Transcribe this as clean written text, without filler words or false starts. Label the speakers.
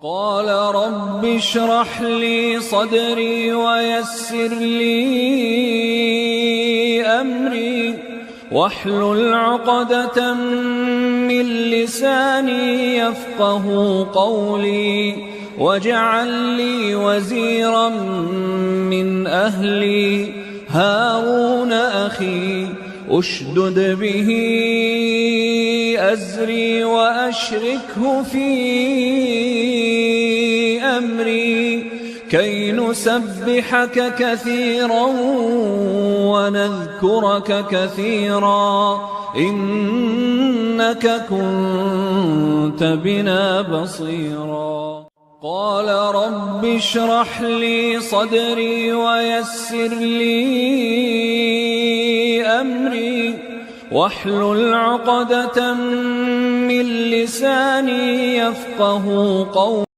Speaker 1: قال رب اشرح لي صدري ويسر لي أمري واحلل عقدة من لساني يفقه قولي واجعل لي وزيرا من أهلي هارون أخي أشدد به أزري وأشركه في أمري كي نسبحك كثيرا ونذكرك كثيرا إنك كنت بنا بصيرا قال رب اشرح لي صدري ويسر لي أمري واحلل عقدة من لساني يفقه قولي